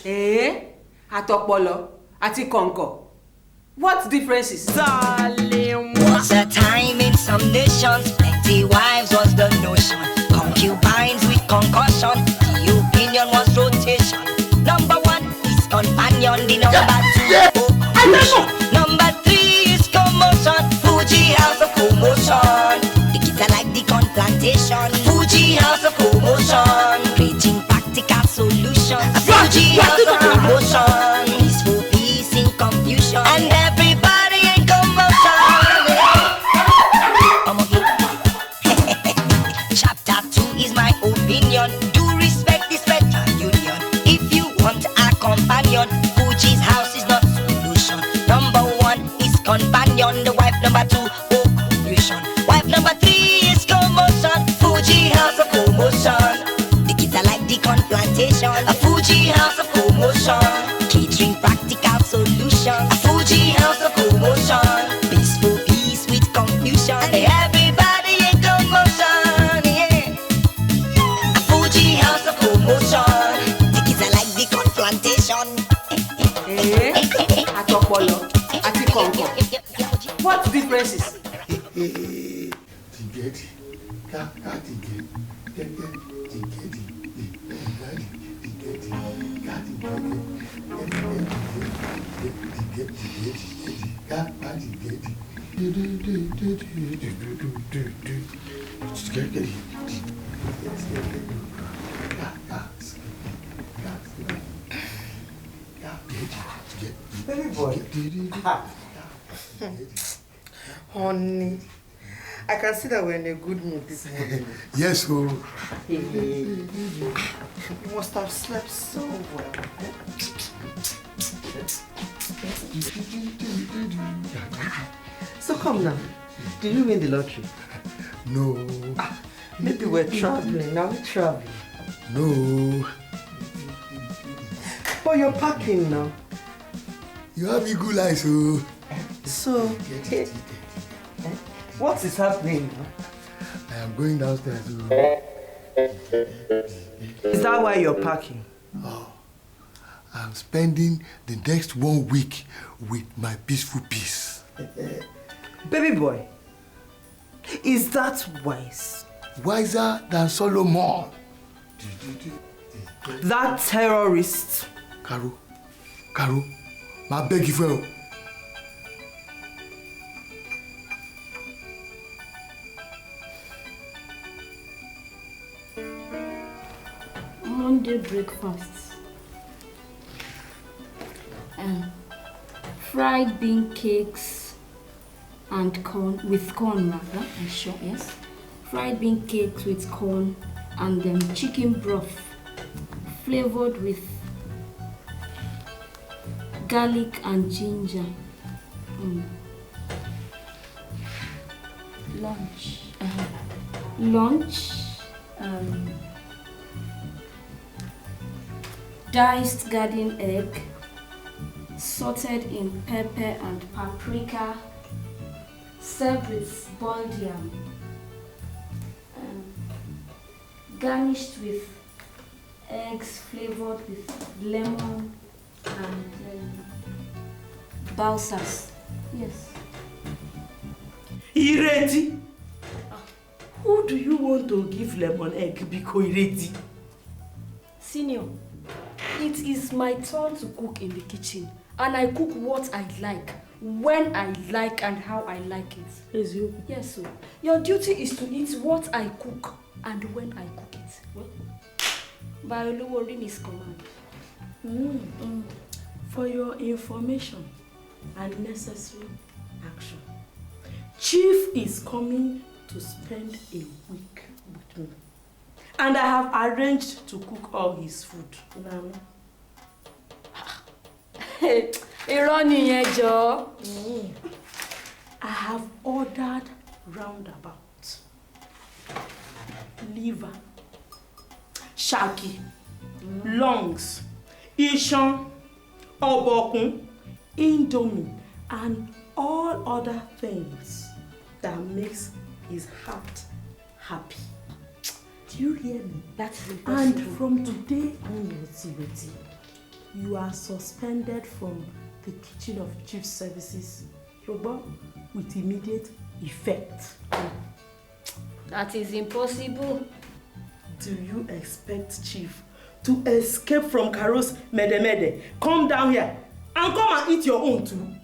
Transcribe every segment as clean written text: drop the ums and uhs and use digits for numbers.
Atopolo, ati konko. What differences? Was a time in some nations, plenty wives was the notion. Concubines with concussion, the opinion was rotation. Number 1 is companion, the number 2 Number 3 is commotion, Fuji house of commotion. The kids are like the corn plantation, Fuji house of commotion. Preaching practical solutions, Fuji house of commotion. Peaceful peace in confusion, and everybody in commotion. Chapter 2 is my opinion. Do respect and union. If you want a companion, Fuji's house is not solution. Number 1 is companion, the wife. Number 2, confusion. Wife number 3 is commotion, Fuji house of commotion. The kids are like the corn plantation, a Fuji house of commotion. Catering practical solution, a Fuji house of commotion. Peaceful peace with confusion, everybody in commotion, yeah. A Fuji house of commotion. The kids are like the corn plantation. Atopolo, ati konko. What differences? Baby boy. Honey, I can see that we're in a good mood this morning. Yes, oh. You must have slept so well. So come now, did you win the lottery? No. Maybe we're traveling. Now we're traveling. No. But you're packing now. You have eagle eyes, oh. So, what is happening now? I am going downstairs. Is that why you're packing? Oh, I'm spending the next 1 week with my peaceful peace. Baby boy, is that wise? Wiser than Solomon. That terrorist. Caro, my beg you for. Monday breakfast. Fried bean cakes and corn, with corn rather, I'm sure, yes. Fried bean cakes with corn and then chicken broth flavored with garlic and ginger. Lunch. Diced garden egg, sauteed in pepper and paprika, served with boiled yam, garnished with eggs flavored with lemon and balsas. Yes. Ireti? Who do you want to give lemon egg because Ireti? Senior, it is my turn to cook in the kitchen, and I cook what I like, when I like, and how I like it. Is you? Yes, sir. Your duty is to eat what I cook and when I cook it. Well, by Oluwori's command. For your information and necessary action, Chief is coming to spend a week with me. And I have arranged to cook all his food. Irọ́ nìyẹn jọ̀ọ́. I have ordered roundabout, liver, shaki, lungs, iṣan, ọ̀bọ̀kún, indomie, and all other things that makes his heart happy. Do you hear me? That's impossible. And from today, you are suspended from the kitchen of chief services, with immediate effect. That is impossible. Do you expect chief to escape from Carol's mede? Come down here and come and eat your own too.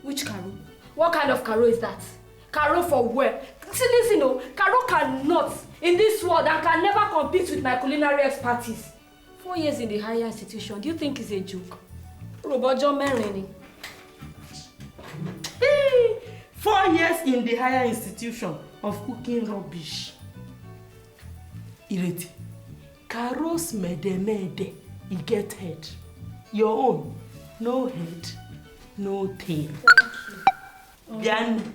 Which Carol? What kind of Carol is that? Carol for where? See, listen, no, Carol cannot in this world and can never compete with my culinary expertise. 4 years in the higher institution, do you think it's a joke? Robojo Merini. 4 years in the higher institution of cooking rubbish. Ireti, Carol's mede, he get head. Your own, no head, no tail. Then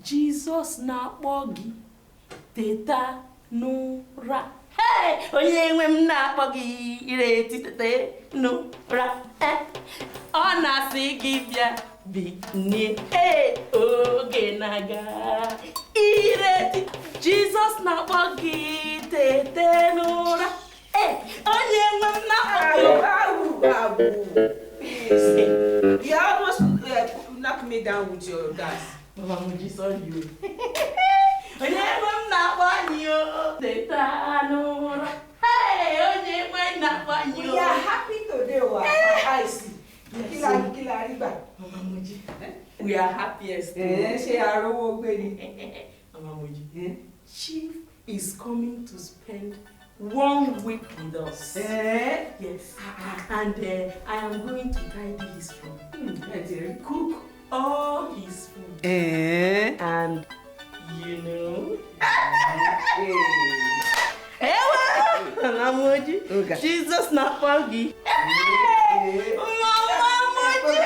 Jesus na bogi teta nura. Hey, onye nwe m na bogi Ireti tete nura. Ọ na-asị gị bịa binie. Oge na-aga. Ireti, Jesus na bogi tete nura. Onye nwe m na bogi. You almost knock me down with your dance. Mama Muji, sorry you. Onye nwe m na-akpọ o teta n'ụra. Hey, onye nwe m na-akpọ We are happy today, my eyes. Kila riba. Mama Muji, we are happiest. Ṣé arówó gbé ni? Mama Muji, Chief is coming to spend 1 week with us. Yes. And I am going to tidy his room. Cook all his food. And you know. Mama Muji, Jesus na pogi. Mama Muji.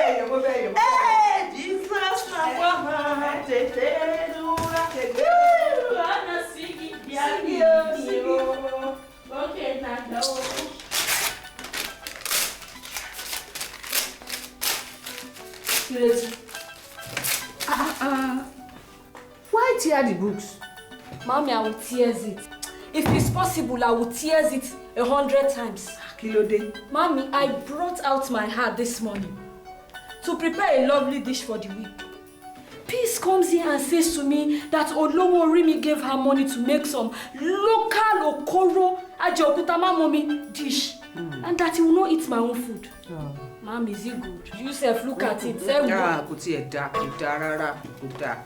Jesus na pogi. Okay, now Why tear the books? Mommy, I will tears it. If it's possible, I will tears it 100 times. Kílódé? Mommy, I brought out my heart this morning to prepare a lovely dish for the week. Peace comes here and says to me that Olowo Rimi gave her money to make some local okoro ajeokutama mommy dish, and that he will not eat my own food. Mom, is it good? You self look at it. Kò tiẹ̀ dá, kò dá rárá, kò dá.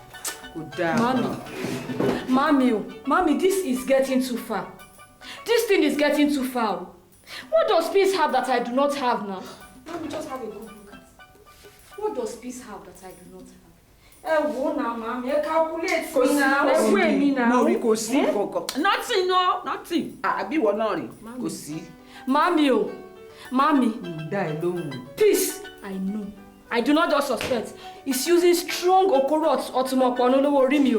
Mommy, this is getting too far. This thing is getting too far. What does peace have that I do not have now? Mommy, just have a good look at it. What does peace have that I do not have? Mommy, calculate me now. No, kò sí kankan. Nothing. Àbí ìwọ náà rí, kò sí. Mommy. Dá ẹ lóhùn. Peace, I know. I do not just suspect. He's using strong okoro otumopo Olowo Rimi.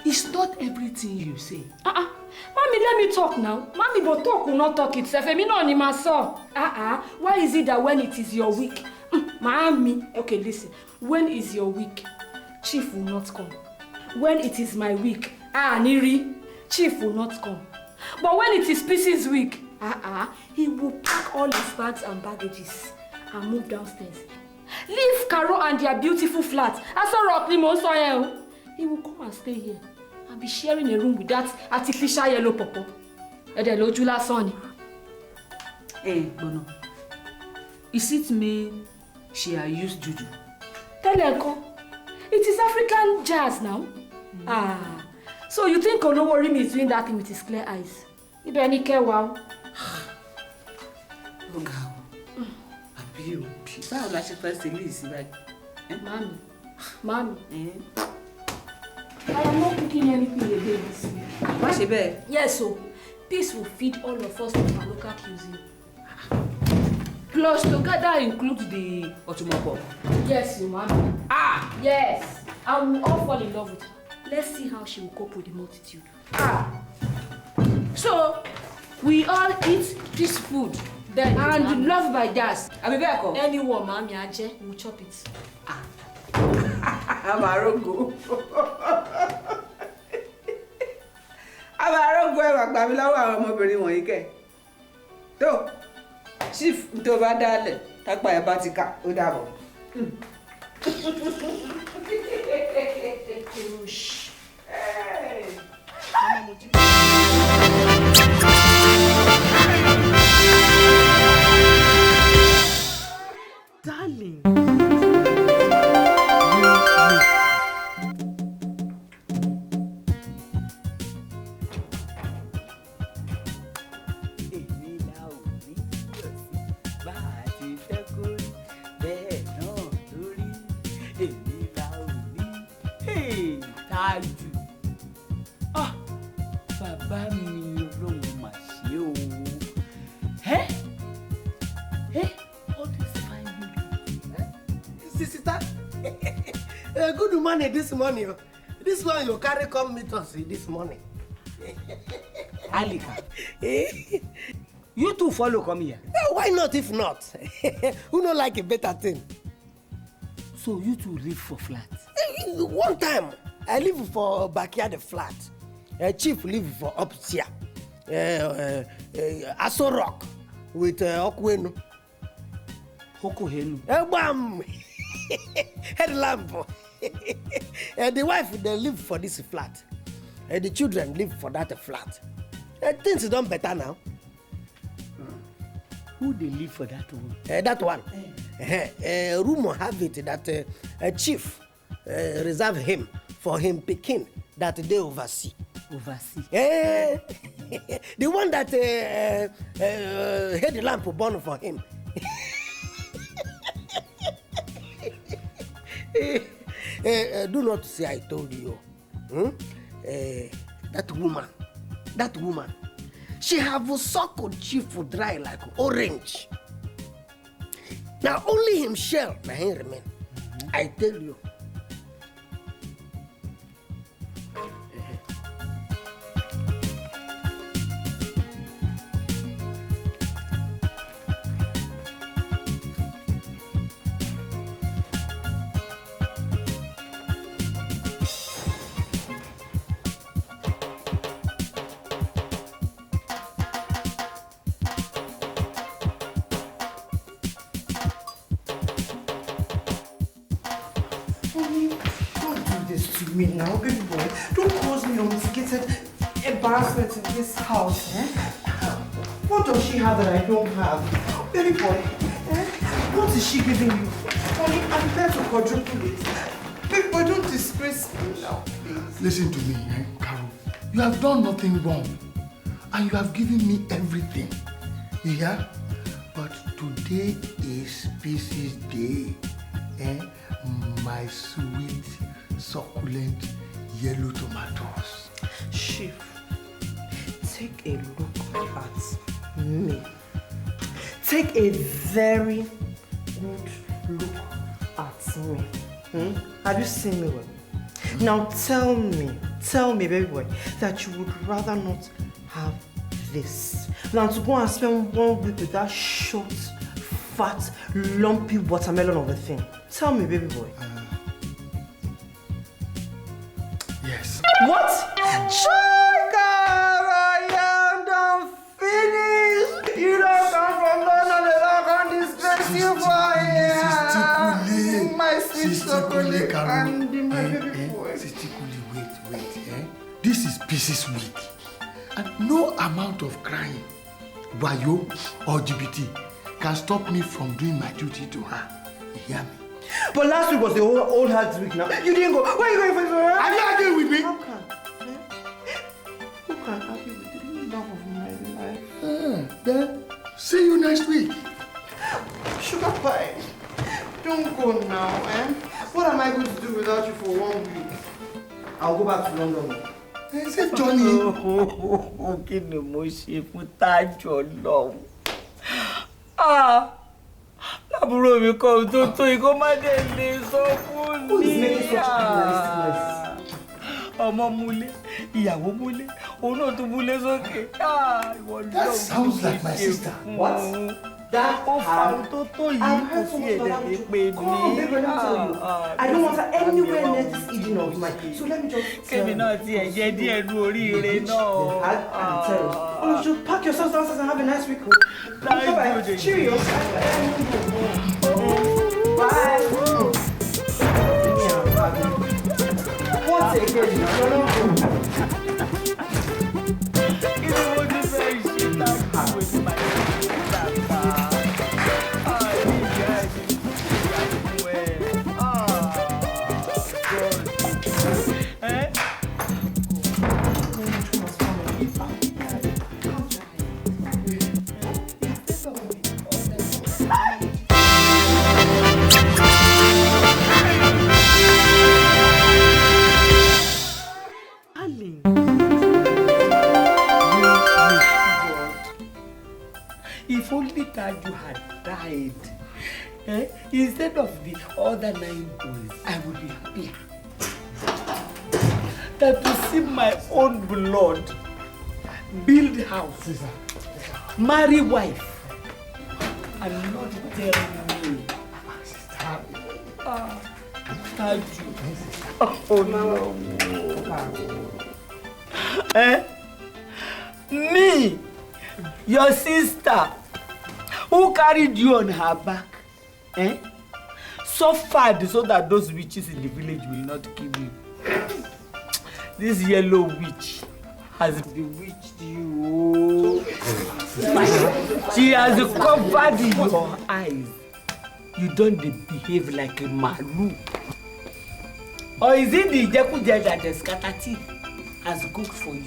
It's not everything you say. Mommy, let me talk now. Mommy, but talk will not talk itself. Emi no ni ma so. Why is it that when it is your week? Mommy, okay, listen. When is your week? Chief will not come. When it is my week, Niri, Chief will not come. But when it is Peace's week, he will pack all his bags and baggages and move downstairs. Leave Carol and their beautiful flat. He will come and stay here and be sharing a room with that artificial yellow popo. Hey, Bono. Is it me she are used juju? Tell her, it is African jazz now. So you think Olowo Rimi is doing that thing with his clear eyes? You better not care, wow. Báwo la ṣe fẹ́ ṣe lè sí báyìí? Mommy. I am not cooking anything again this week. Má ṣe bẹ́ẹ̀. Yes, so Peace will feed all of us with our local cuisine. Plus together include the otumopo. Yes, Mommy. Yes. And we all fall in love with her. Let's see how she will cope with the multitude. So we all eat this food then and love by jazz. Anyone, Mommy, Aje, we will chop it. Amarogo. Amarogo ẹ wá gbà mí lọ́wọ́ àwọn ọmọbìnrin wọ̀nyí kẹ́. tó chief tó bá dálẹ̀ tápá ẹ̀ bá ti kà ó dàbọ̀. Darling. Bàbá mi Ọlọ́run mà ṣe o. All this fine Sister, good morning this morning. This one you carry come meet us this morning. Alika, you two follow come here. Why not if not? Who no like a better thing? So you two live for flat? One time, I live for backyard flat. Chief live for upstairs. Aso Rock with Okwenu. Hokohenu. Bam! Headlamp. The wife they live for this flat. The children live for that flat. Things done better now. Who they live for that one? That one. Rumor have it that chief reserve him for him picking that they oversee. Oversee? The one that headlamp born for him. Do not say I told you. That woman, she have suckled chief dry like orange. Now only him shell na him remain. I tell you. Me now, baby boy. Don't cause me unmitigated embarrassment in this house. What does she have that I don't have? Baby boy, what is she giving you? Honey, I'm there to quadruple it. Baby boy, don't disgrace me now, please. Listen to me, Carol. You have done nothing wrong. And you have given me everything. You hear? But today is Pisces Day. My sweet, succulent yellow tomatoes. Chief, take a look at me. Take a very good look at me. Have you seen me well? Now tell me, baby boy, that you would rather not have this. Now to go and spend 1 week with that short, fat, lumpy watermelon of a thing. Tell me, baby boy. Yes. What? Sugar, I am done finished. You don't come from London, they don't come disgrace you for here. My sweet chocolate and my baby boy. Sitikuli, wait. This is Pisces week. And no amount of crying, wayo or GBT can stop me from doing my duty to her. You hear me? But last week was the old hearts week now. You didn't go. Where are you going for? Are you arguing with me? How can? Who can argue with the love of my life? Then see you next week. Sugar pie, don't go now, What am I going to do without you for 1 week? I'll go back to London. Safe journey. Kí ni mo ṣe fún Tájọ lọ́hùn? Lábúrò mi kọ́ tó tó ikọ́ má dé lè sọ fún mi. Who is making such unrealistic noise? Ọmọ múlé, ìyàwó múlé, òun náà tún múlé sókè. That sounds like my sister. What? That I've heard so much about you. Come on, baby, let me tell you. I don't want her anywhere near this eating of mine. So let me just tell you. and tell you. Oh, you should pack yourselves downstairs and have a nice week. Bye. Cheerio. Bye. Once again, if only Taju had died, instead of the other 9 boys, I would be happier. That to see my own blood build house, marry wife, and not tell me. Taju. Oh no. Me, your sister, who carried you on her back, suffered so that those witches in the village will not kill you. This yellow witch has bewitched you. She has covered your eyes. You don't behave like a malu. Or is it the Jekuja that the scatter teeth has cooked for you?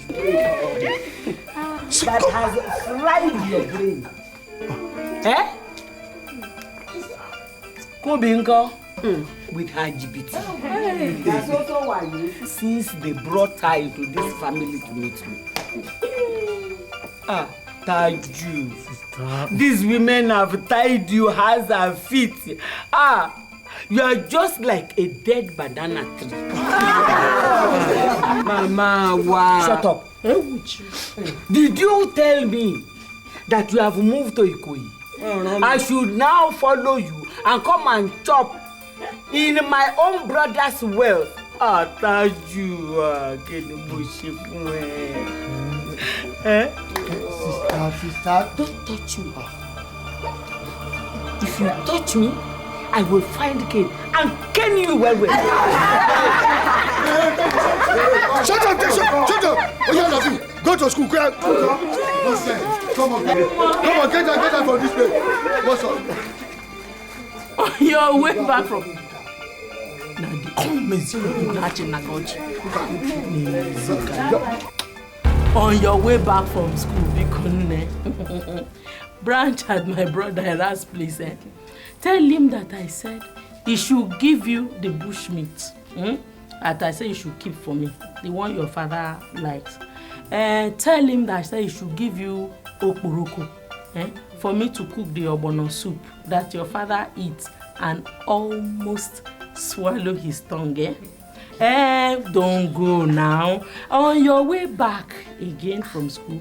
That has fried your brain. Kobinko with her GBT. That's also why since they brought her into this family to meet me. Taju. These women have tied you hands and feet. You are just like a dead banana tree. Mama, wow. Shut up. Did you tell me that you have moved to Ikoyi? I should now follow you and come and chop in my own brother's wealth. Taju, sister, don't touch me. If you touch me, I will find Cain and cane you well. Shut up! Oh, you nothing. Go to school. What's that? Come on, get out from this place. What's up? On your way back from now the comments you catching on your way back from school, because Branch at my brother last place. Tell him that I said he should give you the bushmeat. That I said you should keep for me, the one your father likes. Tell him that I said he should give you okporoko, for me to cook the ogbono soup that your father eats and almost swallow his tongue. Don't go now. On your way back again from school,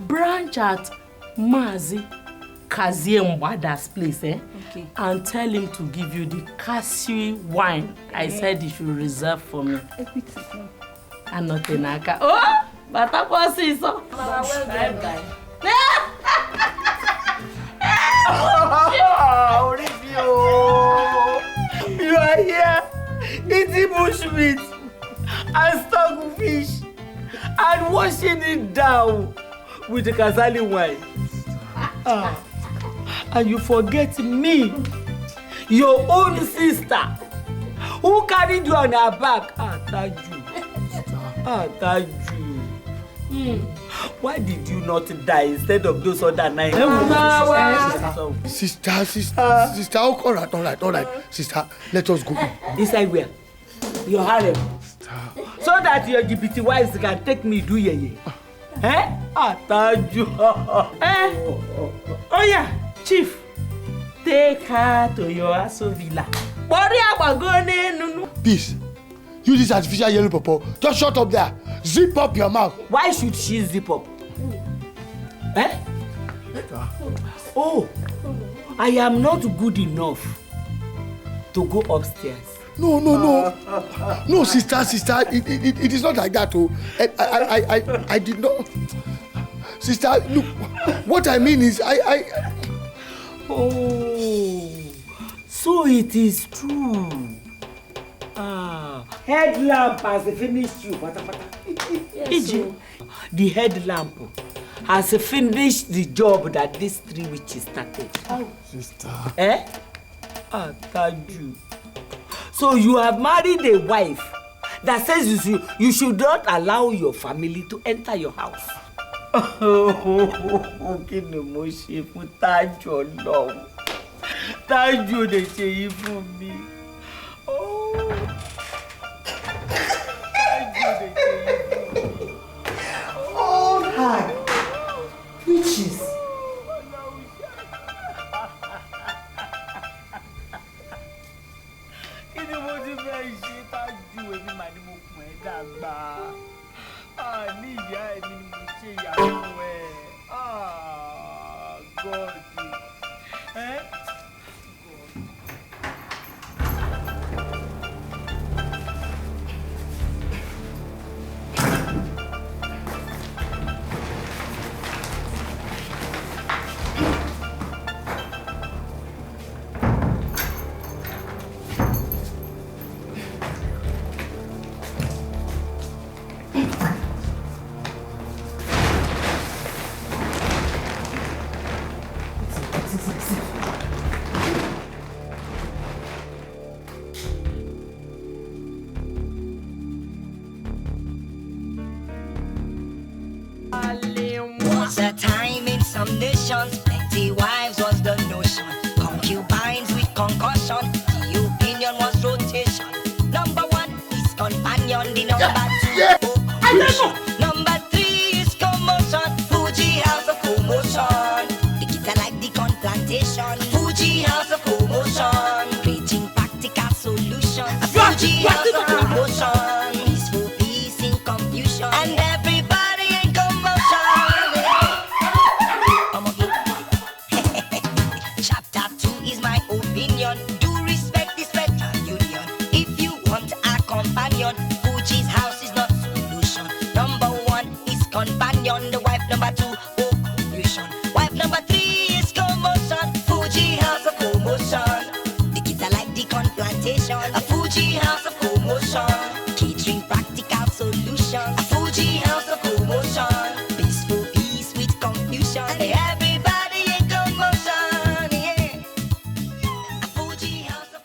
branch at Mazi Kazie Mwada's place, okay, and tell him to give you the cashew wine I said he should reserve for me. And not in Aka. Oh, but I was so. Bye. You are here eating bushmeat and stockfish and washing it down with the Kasali wine. And you forget me, your own sister, who carried you on her back. Taju. Why did you not die instead of those other 9? Sister, all right. Sister, let us go. Inside where? Your harem. So that your GPT wives can take me do ye. Taju. Oh yeah, Chief. Take her to your Aso villa. Peace. You this artificial yellow purple. Just shut up there. Zip up your mouth. Why should she zip up? Oh, I am not good enough to go upstairs. No, sister, it is not like that. Oh, I did not. Sister, look, what I mean is, Oh, so it is true. Headlamp has finished you. Yes, the headlamp has finished the job that these 3 witches started. Oh, sister. Thank you. So you have married a wife that says you should not allow your family to enter your house. Kí ni mo ṣe fún Tájù Ọlọ́run? Tájù ò lè ṣe yìí fún mi. All high witches. Kí ni mo ti fẹ́ ṣe Tájù? Èmi mà ni mo pọ̀ ẹ́ dàgbà. Ní ìyá ẹ̀mí ni mo ṣe ìyàwó ẹ̀. God. Was a time in some nations, plenty wives was the notion. Concubines with concussion, the opinion was rotation. Number 1 is companion, the number 2. I don't know.